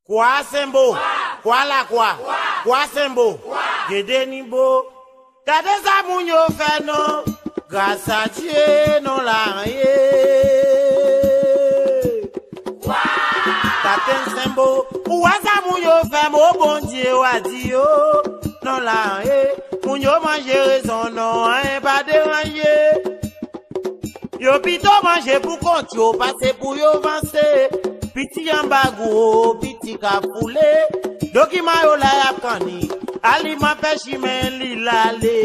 Kwa sembo, kwa la kwa sembo, gede nimbo, kade sa mounyo fe no, grâce à Dieu non la ye. Taten sembo, ou sa mounyo fe mo bon Dieu wa di yo, non la ye. Mounyo mange raison non, hein, pas déranger. Yo pito mange pour compte, yo passe pour yo avancer. Piti yambagou, piti kafoulé, dokima yo la yapkani, alima peshi men li lale.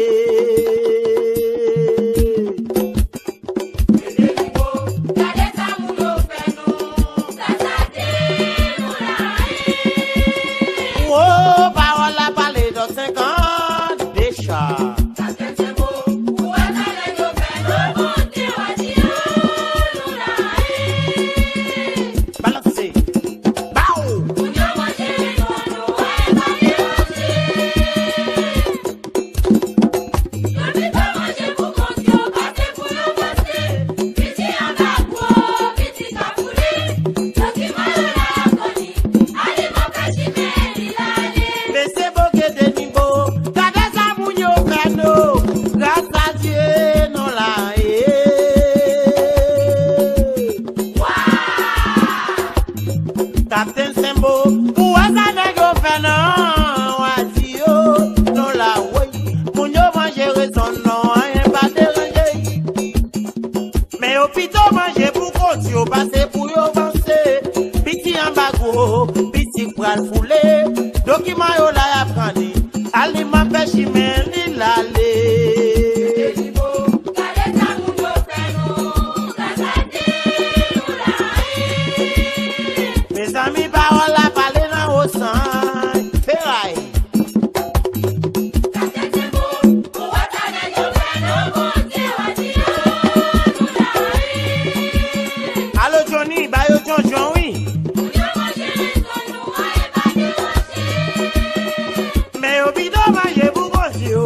Oh, parola parler de 50 déjà. Captain Sembo, ouaza nego fena, wazio, non la way, mounyo mange raison non, rien pas déranger. Mais au pito mange pour compte, yo passe pour yo avancer. Piti en bago, piti pral foulé, document yo la yapkani, alima peshi men li lale. Ami parola parler dans au sang, ferraille. Allo Johnny, bayo John oui. Mais au bidon manger pour gosio.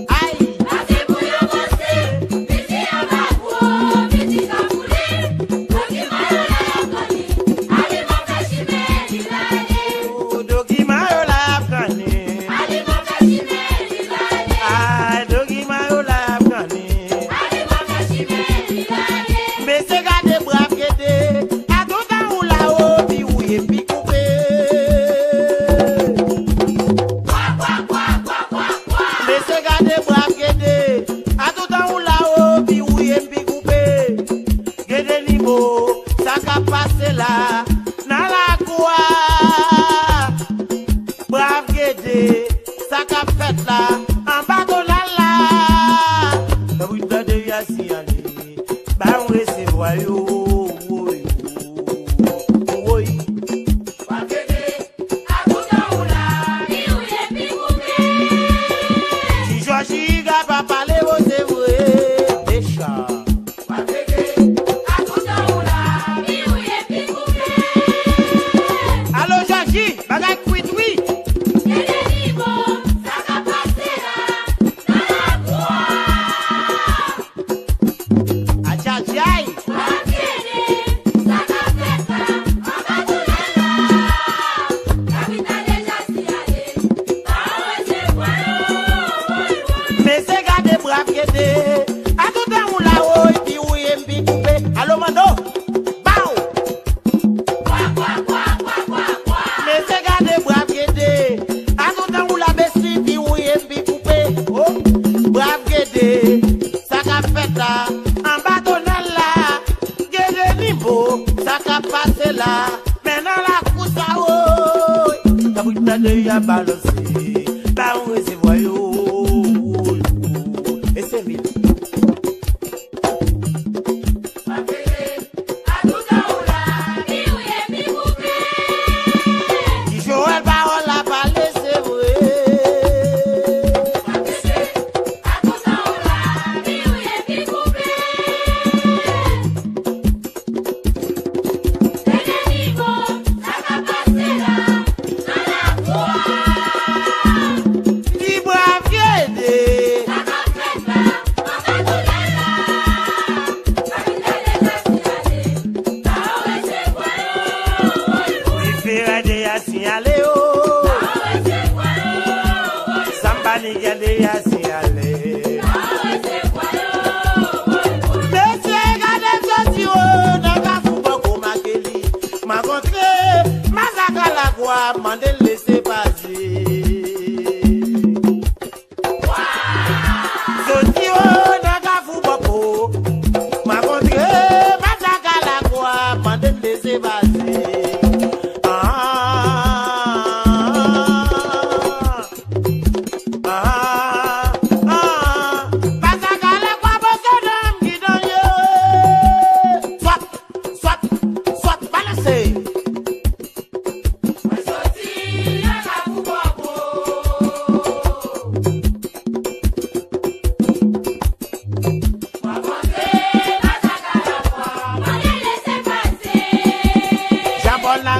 Aïe. Ça qu'a fait là, en bas de la la, oui, t'as déjà si allé, bah on recevoir yo, oui, oui. Si Georgie n'a pas parlé, c'est vrai, déjà. Allô Georgie, bagay quit oui. Maintenant la cousa oh, la bouta de ya balancé, bah on recevoir yo, et c'est vite. Joël parole la parler c'est vrai. virade assim a leo. Samba nigade assim a leo. Desce gade sosio na gafuba como aquele. Ma contre mas a galagua mande laisser passer. Sosio na gafuba ko. Ma contre mas a galagua mande laisser passer.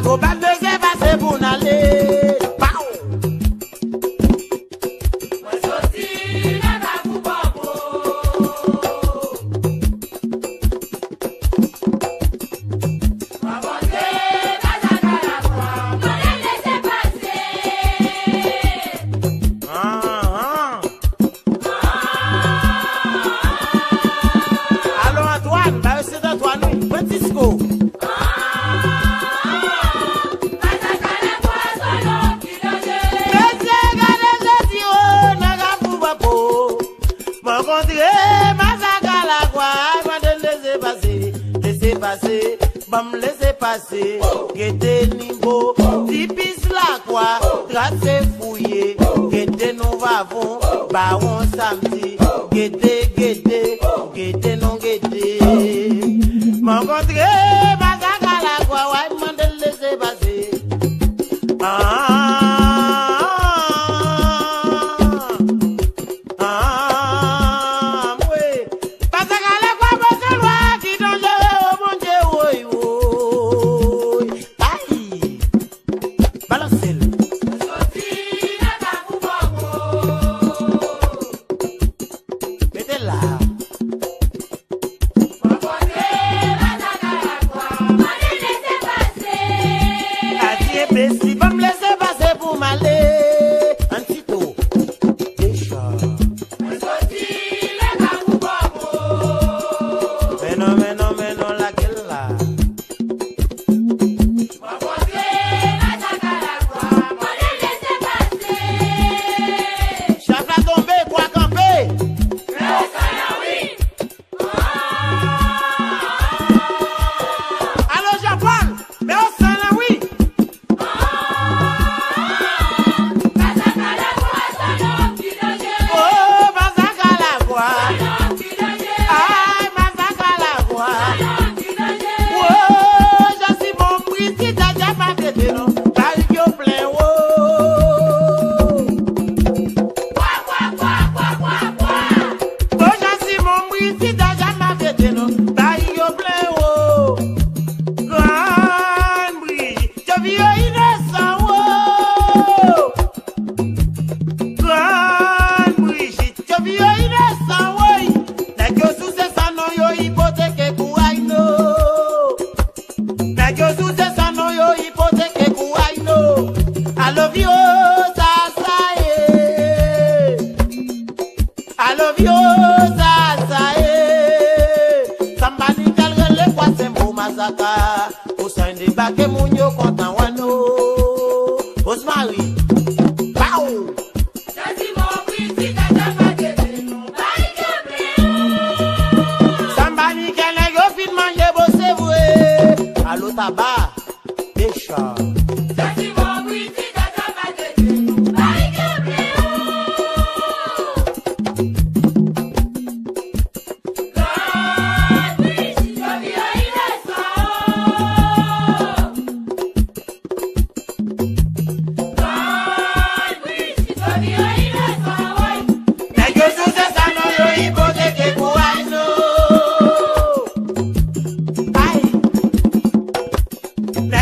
Go back to the base bunale. Pow. Allô Antoine, bah c'est Antoine, Francisco. Bam laissez passer, guettez niveau, tipis la quoi, tracé fouillé, guettez nous vavons, baron samedi, guettez, guettez, guettez non guettez. M'encontré, mazaga la quoi, ouais, m'en laissez passer. Si va me laisser passer pour m'aller un petit tour déjà. Mais non, laquelle là? Chaf la tombé, quoi camper? Allô Jean-Paul, mais au sein là oui. Au sein des bacs mounio content wano Osmari Pau Sambani kene yo fin manje bosse vwe Allo tabac Pécha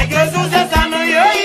Jesús es sano y hoy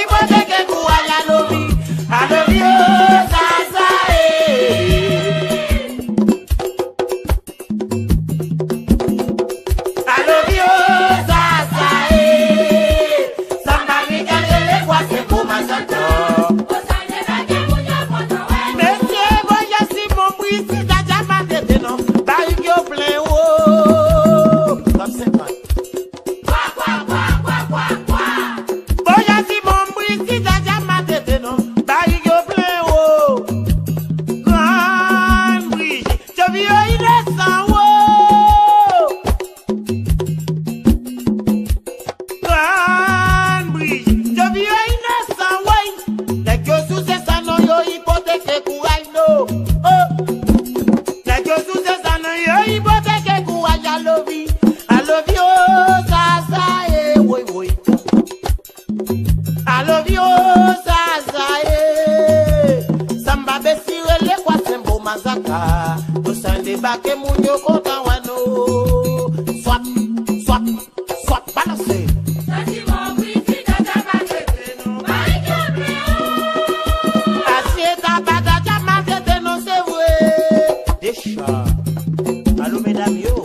love you, Zazae. Samba besire le kwa sembo mazaka. Osande bake munyo konta wano. Swap, swap, swap, balance. Deixa. Alô, mesdames, yo.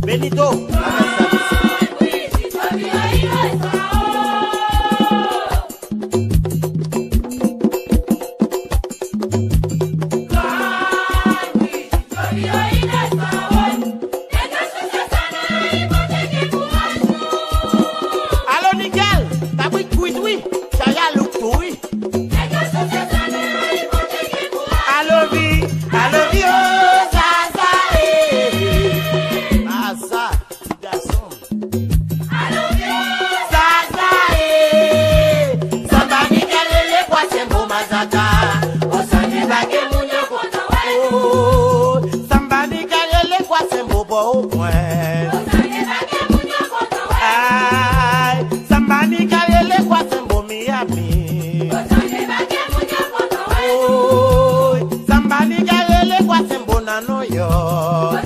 Benito. Sambani karele kwa sembo Miami. Sambani karele kwa sembo na New York.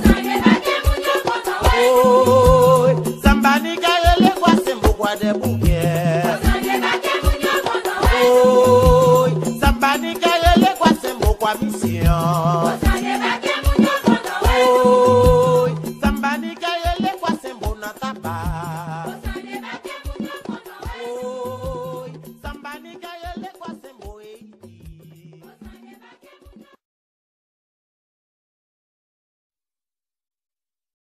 Sambani karele kwa sembo kwa Debuye. Sambani karele kwa sembo kwa Misi.